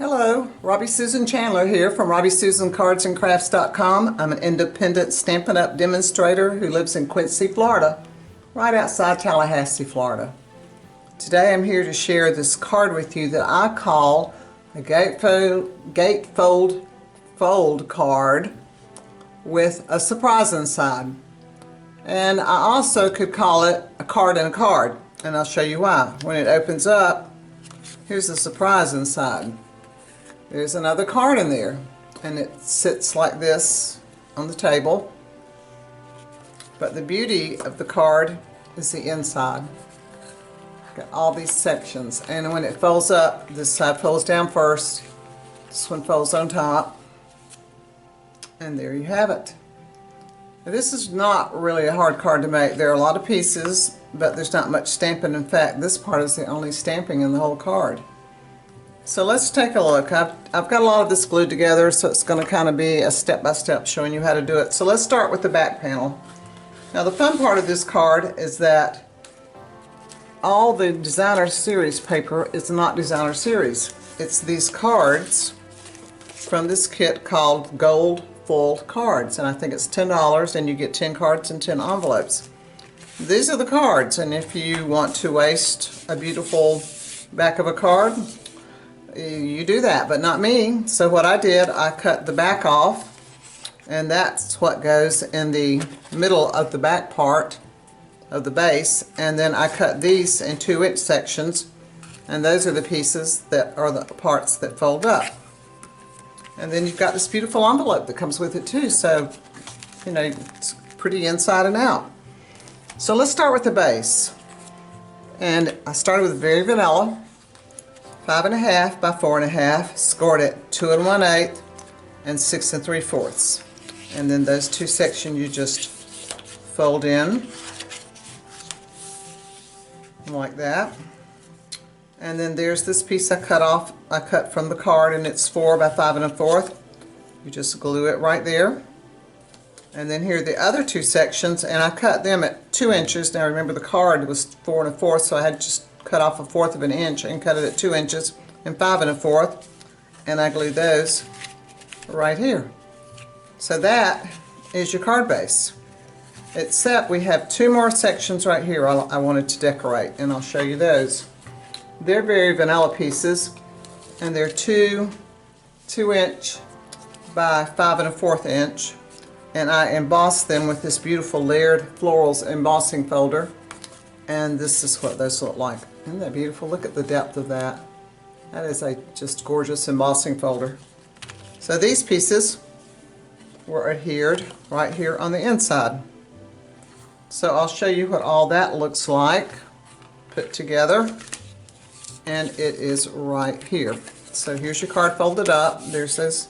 Hello, Robbie Susan Chandler here from RobbieSusanCardsandCrafts.com. I'm an independent Stampin' Up! Demonstrator who lives in Quincy, Florida, right outside Tallahassee, Florida. Today I'm here to share this card with you that I call a Gatefold fold card with a surprise inside. And I also could call it a card in a card, and I'll show you why. When it opens up, here's the surprise inside. There's another card in there, and it sits like this on the table. But the beauty of the card is the inside. Got all these sections, and when it folds up, this side folds down first, this one folds on top, and there you have it. Now, this is not really a hard card to make. There are a lot of pieces, but there's not much stamping. In fact, this part is the only stamping in the whole card. So let's take a look. I've got a lot of this glued together, so it's going to kind of be a step-by-step showing you how to do it. So let's start with the back panel. Now the fun part of this card is that all the designer series paper is not designer series. It's these cards from this kit called Gatefold cards, and I think it's $10, and you get 10 cards and 10 envelopes. These are the cards, and if you want to waste a beautiful back of a card, you do that, but not me. So what I did, I cut the back off, and that's what goes in the middle of the back part of the base, and then I cut these in 2-inch sections, and those are the pieces that are the parts that fold up. And then you've got this beautiful envelope that comes with it too, so you know, it's pretty inside and out. So let's start with the base, and I started with very vanilla, 5.5 by 4.5, scored at 2 1/8 and 6 3/4, and then those two sections you just fold in like that. And then there's this piece I cut from the card, and it's 4 by 5 1/4. You just glue it right there. And then here are the other two sections, and I cut them at 2 inches. Now remember, the card was 4 1/4, so I had just cut off 1/4 of an inch and cut it at 2 inches and 5 1/4, and I glued those right here. So that is your card base. Except we have two more sections right here I wanted to decorate, and I'll show you those. They're very vanilla pieces, and they're 2-inch by 5 1/4 inch, and I embossed them with this beautiful layered florals embossing folder, and this is what those look like. Isn't that beautiful? Look at the depth of that. That is a just gorgeous embossing folder. So these pieces were adhered right here on the inside. So I'll show you what all that looks like put together, and it is right here. So here's your card folded up. There's those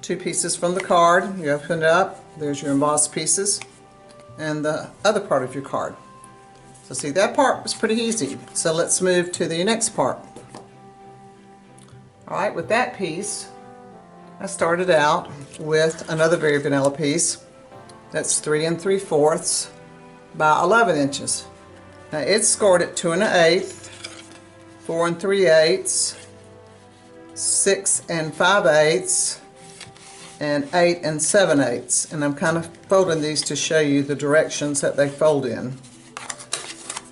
two pieces from the card. You open it up, there's your embossed pieces and the other part of your card. So see, that part was pretty easy. So let's move to the next part. Alright, with that piece, I started out with another very vanilla piece. That's 3 3/4 by 11 inches. Now it's scored at 2 1/8, 4 3/8, 6 5/8, and 8 7/8. And I'm kind of folding these to show you the directions that they fold in.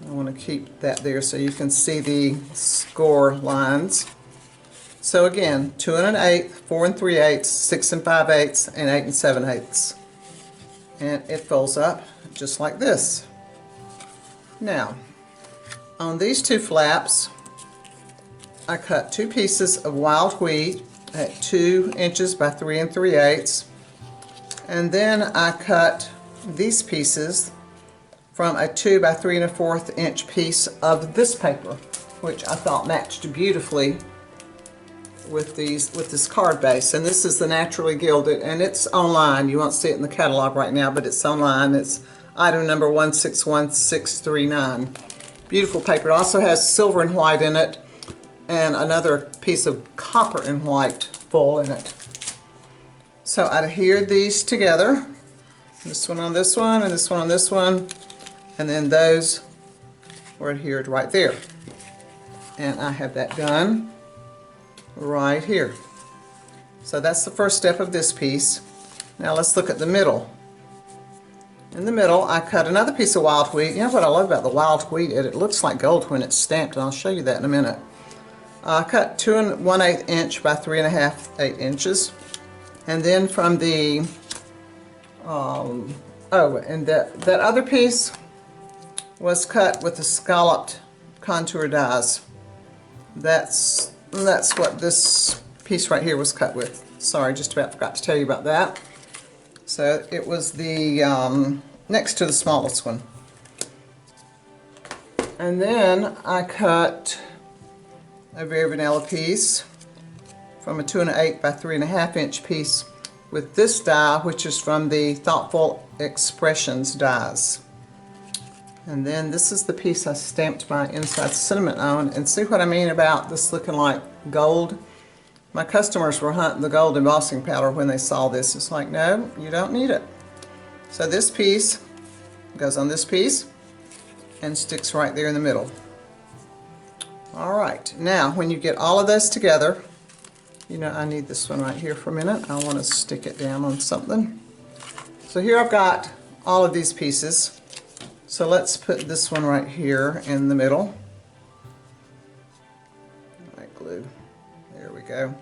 I want to keep that there so you can see the score lines. So again, 2 1/8, 4 3/8, 6 5/8, and 8 7/8. And it folds up just like this. Now, on these two flaps, I cut two pieces of wild wheat at 2 inches by 3 3/8, and then I cut these pieces from a 2 by 3 1/4 inch piece of this paper, which I thought matched beautifully with this card base. And this is the Naturally Gilded, and it's online. You won't see it in the catalog right now, but it's online. It's item number 161639. Beautiful paper. It also has silver and white in it, and another piece of copper and white full in it. So I adhered these together. This one on this one, and this one on this one, and then those were adhered right there. And I have that done. right here. So that's the first step of this piece. Now let's look at the middle. In the middle, I cut another piece of wild wheat. You know what I love about the wild wheat? It looks like gold when it's stamped, and I'll show you that in a minute. I cut 2 1/8 inch by 3 1/2 8 inches. And then from the, and that other piece was cut with the scalloped contour dies. That's what this piece right here was cut with. Sorry, just about forgot to tell you about that. So it was the next to the smallest one. And then I cut a very vanilla piece from a 2 1/8 by 3 1/2 inch piece with this die, which is from the Thoughtful Expressions dies. And then this is the piece I stamped my inside sentiment on. And see what I mean about this looking like gold? My customers were hunting the gold embossing powder when they saw this. It's like, no, you don't need it. So this piece goes on this piece and sticks right there in the middle. Alright, now when you get all of those together, you know, I need this one right here for a minute. I want to stick it down on something. So here I've got all of these pieces. So let's put this one right here in the middle. Like glue. There we go.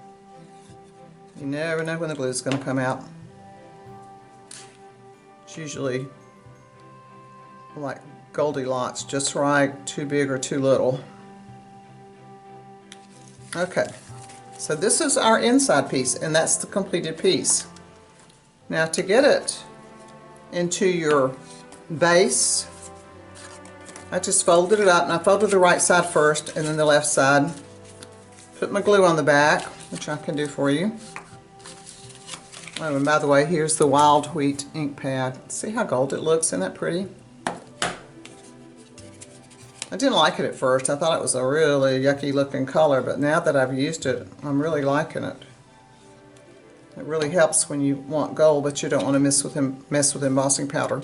You never know when the glue is going to come out. It's usually like Goldilocks, just right, too big or too little. Okay, so this is our inside piece, and that's the completed piece. Now to get it into your base, I just folded it up, and I folded the right side first and then the left side. Put my glue on the back, which I can do for you. Oh, and by the way, here's the wild wheat ink pad. See how gold it looks? Isn't that pretty? I didn't like it at first. I thought it was a really yucky looking color, but now that I've used it, I'm really liking it. It really helps when you want gold, but you don't want to mess with embossing powder.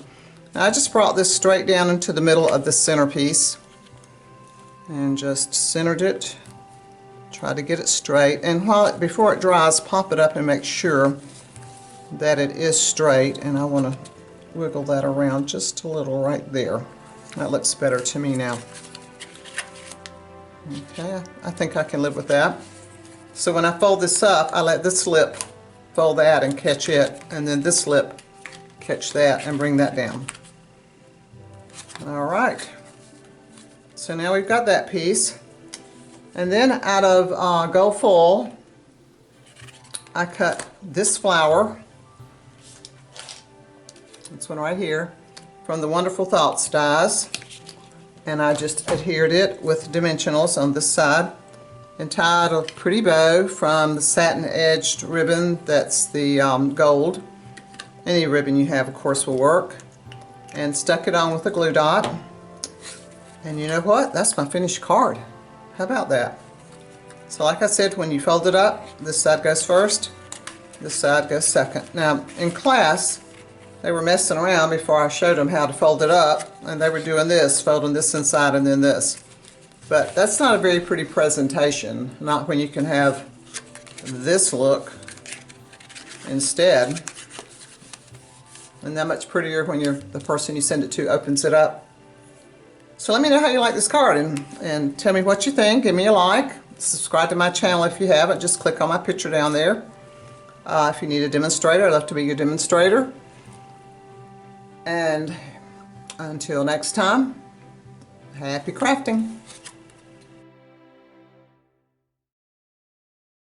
Now I just brought this straight down into the middle of the centerpiece and just centered it. Try to get it straight, and before it dries, pop it up and make sure that it is straight. And I want to wiggle that around just a little right there. That looks better to me now. Okay, I think I can live with that. So when I fold this up, I let this lip fold that and catch it, and then this lip catch that and bring that down. Alright, so now we've got that piece. And then out of gold foil, I cut this flower, this one right here, from the Wonderful Thoughts dies, and I just adhered it with dimensionals on this side and tied a pretty bow from the satin edged ribbon. That's the gold. Any ribbon you have, of course, will work. And stuck it on with a glue dot. And you know what? That's my finished card. How about that? So like I said, when you fold it up, this side goes first, this side goes second. Now in class, they were messing around before I showed them how to fold it up, and they were doing this, folding this inside and then this. But that's not a very pretty presentation, not when you can have this look instead. And that much prettier when the person you send it to opens it up. So let me know how you like this card, and tell me what you think. Give me a like. Subscribe to my channel if you haven't. Just click on my picture down there. If you need a demonstrator, I'd love to be your demonstrator. And until next time, happy crafting.